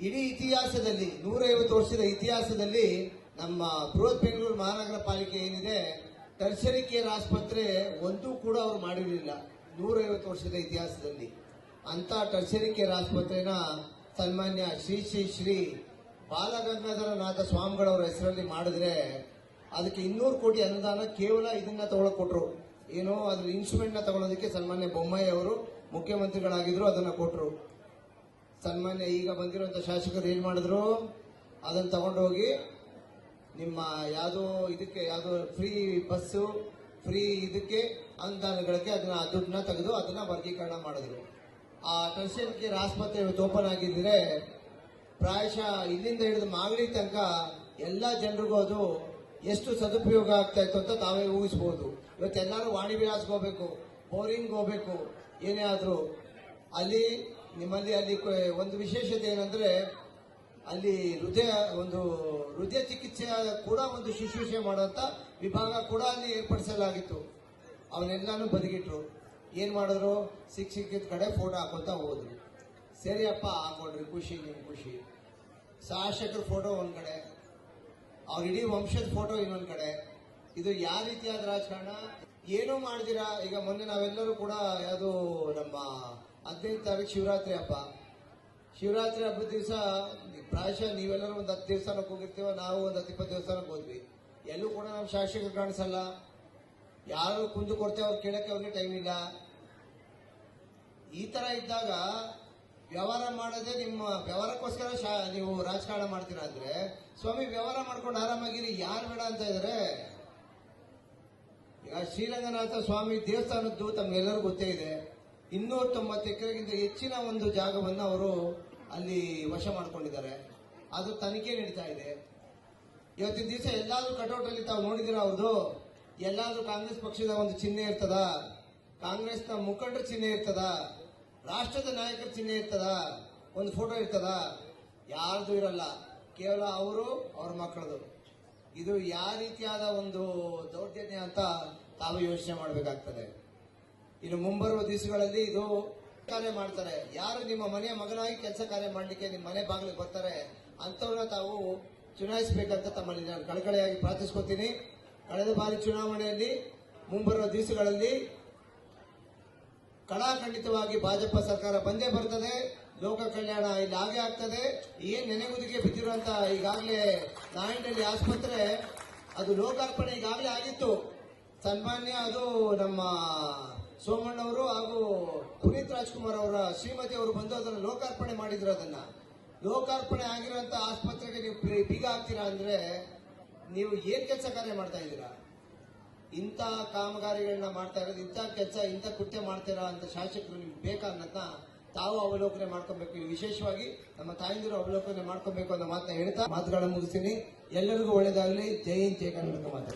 ಇಡೀ ಇತಿಹಾಸದಲ್ಲಿ 150 ವರ್ಷದ ಇತಿಹಾಸದಲ್ಲಿ ನಮ್ಮ ಬೃಹತ್ ಬೆಂಗಳೂರು ಮಹಾನಗರ ಪಾಲಿಕೆ ಏನಿದೆ, ಟರ್ಷರಿ ಕೇರ್ ಆಸ್ಪತ್ರೆ ಒಂದೂ ಕೂಡ ಅವರು ಮಾಡಿರಲಿಲ್ಲ 150 ವರ್ಷದ ಇತಿಹಾಸದಲ್ಲಿ. ಅಂತ ಟರ್ಷರಿ ಕೇರ್ ಆಸ್ಪತ್ರೆನ ಸನ್ಮಾನ್ಯ ಶ್ರೀ ಶ್ರೀ ಶ್ರೀ ಬಾಲಗಂಗಾಧರನಾಥ ಸ್ವಾಮಿಗಳವರ ಹೆಸರಲ್ಲಿ ಮಾಡಿದ್ರೆ ಅದಕ್ಕೆ 200 ಕೋಟಿ ಅನುದಾನ ಕೇವಲ ಇದನ್ನ ತಗೊಳಕ್ ಕೊಟ್ರು. ಏನೋ ಅದ್ರ ಇನ್ಸ್ಟ್ರೂಮೆಂಟ್ ನ ತಗೊಳ್ಳೋದಕ್ಕೆ ಸನ್ಮಾನ್ಯ ಬೊಮ್ಮಾಯಿ ಅವರು ಮುಖ್ಯಮಂತ್ರಿಗಳಾಗಿದ್ರು, ಅದನ್ನ ಕೊಟ್ರು. ಸನ್ಮಾನ್ಯ ಈಗ ಬಂದಿರುವಂತ ಶಾಸಕರು ಏನ್ ಮಾಡಿದ್ರು, ಅದನ್ನ ತಗೊಂಡೋಗಿ ನಿಮ್ಮ ಯಾವ್ದೋ ಫ್ರೀ ಬಸ್ಸು ಫ್ರೀ ಇದಕ್ಕೆ ಅನುದಾನಗಳಿಗೆ ಅದನ್ನ ದುಡ್ಡನ್ನ ತೆಗೆದು ಅದನ್ನ ವರ್ಗೀಕರಣ ಮಾಡಿದ್ರು. ಆ ಟರ್ಷರಿ ಕೇರ್ ಆಸ್ಪತ್ರೆ ಓಪನ್ ಆಗಿದ್ರೆ ಪ್ರಾಯಶಃ ಇಲ್ಲಿಂದ ಹಿಡಿದು ಮಾಗಡಿ ತನಕ ಎಲ್ಲಾ ಜನರಿಗೂ ಅದು ಎಷ್ಟು ಸದುಪಯೋಗ ಆಗ್ತಾ ಇತ್ತು ಅಂತ ತಾವೇ ಊಹಿಸಬಹುದು. ಇವತ್ತೆಲ್ಲರೂ ವಾಣಿ ವಿಲಾಸ್ಗೆ ಹೋಗ್ಬೇಕು, ಬೋರಿಂಗ್ ಹೋಗ್ಬೇಕು, ಏನೇ ಆದ್ರೂ ನಿಮ್ಮಲ್ಲಿ ಒಂದು ವಿಶೇಷತೆ ಏನಂದ್ರೆ ಅಲ್ಲಿ ಹೃದಯ ಚಿಕಿತ್ಸೆ ಕೂಡ ಒಂದು ಶುಶ್ರೂಷೆ ಮಾಡುವಂತ ವಿಭಾಗ ಕೂಡ ಅಲ್ಲಿ ಏರ್ಪಡಿಸಲಾಗಿತ್ತು. ಅವನ್ನೆಲ್ಲಾನು ಬದಿಗಿಟ್ರು. ಏನ್ ಮಾಡಿದ್ರು, ಸಿಕ್ಕಿದ ಕಡೆ ಫೋಟೋ ಹಾಕೊಂತ ಹೋದ್ರು. ಸರಿಯಪ್ಪ, ಹಾಕೊಂಡ್ರಿ, ಖುಷಿ, ನಿಮ್ ಖುಷಿ. ಶಾಸಕರ ಫೋಟೋ ಒಂದ್ ಕಡೆ, ಅವ್ರ ಇಡೀ ವಂಶದ ಫೋಟೋ ಇನ್ನೊಂದ್ ಕಡೆ. ಇದು ಯಾವ ರೀತಿಯಾದ ರಾಜಕಾರಣ? ಏನೂ ಮಾಡಿದಿರಾ. ಈಗ ಮೊನ್ನೆ ನಾವೆಲ್ಲರೂ ಕೂಡ ಯಾವುದು ನಮ್ಮ 15ನೇ ತಾರೀಕು ಶಿವರಾತ್ರಿ ಹಬ್ಬದ ದಿವಸ ಪ್ರಾಯಶಃ ನೀವೆಲ್ಲರೂ ಒಂದು 10 ದೇವಸ್ಥಾನಕ್ಕೆ ಹೋಗಿರ್ತೀವ, ನಾವು ಒಂದು 10-20 ದೇವಸ್ಥಾನಕ್ಕೆ ಹೋದ್ವಿ. ಎಲ್ಲೂ ಕೂಡ ನಮ್ಮ ಶಾಸಕರು ಕಾಣಿಸಲ್ಲ. ಯಾರು ಕುಂದು ಕೊಡ್ತೇವೆ ಅವ್ರು ಕೇಳಕ್ಕೆ ಅವ್ರಿಗೆ ಟೈಮ್ ಇಲ್ಲ. ಈ ತರ ಇದ್ದಾಗ ವ್ಯವಹಾರ ಮಾಡೋದೇ ನಿಮ್ಮ ವ್ಯವಹಾರಕ್ಕೋಸ್ಕರ ನೀವು ರಾಜಕಾರಣ ಮಾಡ್ತೀರಾ ಅಂದ್ರೆ ಸ್ವಾಮಿ ವ್ಯವಹಾರ ಮಾಡ್ಕೊಂಡು ಆರಾಮಾಗಿರಿ. ಯಾರು ಬೇಡ ಅಂತ ಇದಾರೆ? ಈಗ ಶ್ರೀರಂಗನಾಥ ಸ್ವಾಮಿ ದೇವಸ್ಥಾನದ್ದು ತಮ್ಗೆಲ್ಲರಿಗೂ ಗೊತ್ತೇ ಇದೆ. 290 ಎಕರೆಗಿಂತ ಹೆಚ್ಚಿನ ಒಂದು ಜಾಗವನ್ನು ಅವರು ಅಲ್ಲಿ ವಶ ಮಾಡ್ಕೊಂಡಿದ್ದಾರೆ. ಅದು ತನಿಖೆ ನಡೀತಾ ಇದೆ. ಇವತ್ತಿನ ದಿವಸ ಎಲ್ಲಾದ್ರೂ ಕಟೌಟ್ ಅಲ್ಲಿ ತಾವು ನೋಡಿದಿರ ಅವ್ರದ್ದು ಎಲ್ಲಾದ್ರೂ ಕಾಂಗ್ರೆಸ್ ಪಕ್ಷದ ಒಂದು ಚಿಹ್ನೆ ಇರ್ತದ, ಕಾಂಗ್ರೆಸ್ನ ಮುಖಂಡರ ಚಿಹ್ನೆ ಇರ್ತದ, ರಾಷ್ಟ್ರದ ನಾಯಕರ ಚಿಹ್ನೆ ಇರ್ತದ, ಒಂದು ಫೋಟೋ ಇರ್ತದ? ಯಾರ್ದು ಇರಲ್ಲ. ಕೇವಲ ಅವರು ಅವ್ರ ಮಕ್ಕಳದು. ಇದು ಯಾವ ರೀತಿಯಾದ ಒಂದು ದೌರ್ಜನ್ಯ ಅಂತ ತಾವು ಯೋಚನೆ ಮಾಡಬೇಕಾಗ್ತದೆ. ಇನ್ನು ಮುಂಬರುವ ದಿವಸಗಳಲ್ಲಿ ಇದು ಕಾರ್ಯ ಮಾಡ್ತಾರೆ. ಯಾರು ನಿಮ್ಮ ಮನೆಯ ಮಗನಾಗಿ ಕೆಲಸ ಕಾರ್ಯ ಮಾಡಲಿಕ್ಕೆ ನಿಮ್ಮ ಮನೆ ಬಾಗಿಲಿಗೆ ಬರ್ತಾರೆ ಅಂತವ್ರನ್ನ ತಾವು ಚುನಾಯಿಸಬೇಕಂತ ತಮ್ಮಲ್ಲಿ ನಾನು ಕಳಕಳಿಯಾಗಿ ಪ್ರಾರ್ಥಿಸ್ಕೊತೀನಿ. ಕಳೆದ ಬಾರಿ ಚುನಾವಣೆಯಲ್ಲಿ ಮುಂಬರುವ ದಿವಸಗಳಲ್ಲಿ ಕಡಾಖಂಡಿತವಾಗಿ ಭಾಜಪ ಸರ್ಕಾರ ಬಂದೇ ಬರ್ತದೆ. ಲೋಕ ಕಲ್ಯಾಣ ಇಲ್ಲಿ ಹಾಗೆ ಆಗ್ತದೆ. ಏನ್ ನೆನೆಗುದಿಗೆ ಬಿದ್ದಿರುವಂತ ಈಗಾಗಲೇ ನಾಯಂಡಳ್ಳಿ ಆಸ್ಪತ್ರೆ ಅದು ಲೋಕಾರ್ಪಣೆ ಈಗಾಗಲೇ ಆಗಿತ್ತು. ಸನ್ಮಾನ್ಯ ಅದು ನಮ್ಮ ಸೋಮಣ್ಣವರು ಹಾಗೂ ಪುನೀತ್ ರಾಜ್ಕುಮಾರ್ ಅವರ ಶ್ರೀಮತಿ ಅವರು ಬಂದು ಅದನ್ನು ಲೋಕಾರ್ಪಣೆ ಮಾಡಿದ್ರು. ಅದನ್ನ ಲೋಕಾರ್ಪಣೆ ಆಗಿರುವಂತ ಆಸ್ಪತ್ರೆಗೆ ನೀವು ಬೀಗ ಹಾಕ್ತೀರಾ ಅಂದ್ರೆ ನೀವು ಏನ್ ಕೆಲಸ ಕಾರ್ಯ ಮಾಡ್ತಾ ಇದ್ದೀರಾ? ಇಂಥ ಕಾಮಗಾರಿಗಳನ್ನ ಮಾಡ್ತಾ ಇರೋದು, ಇಂಥ ಕೆಲಸ, ಇಂಥ ಕೃತ್ಯ ಮಾಡ್ತೀರಾ ಅಂತ ಶಾಸಕರು ನಿಮ್ಗೆ ಬೇಕಾ ಅನ್ನೋದನ್ನ ತಾವು ಅವಲೋಕನೆ ಮಾಡ್ಕೊಬೇಕು. ವಿಶೇಷವಾಗಿ ನಮ್ಮ ತಾಯಿಂದಿರು ಅವಲೋಕನೆ ಮಾಡ್ಕೊಬೇಕು ಅನ್ನೋ ಮಾತನ್ನ ಹೇಳ್ತಾ ಮಾತುಗಳನ್ನ ಮುಗಿಸ್ತೀನಿ. ಎಲ್ಲರಿಗೂ ಒಳ್ಳೇದಾಗಲಿ. ಜೈ ಹಿಂದ್, ಜೈ ಕರ್ನಾಟಕ ಮಾತು.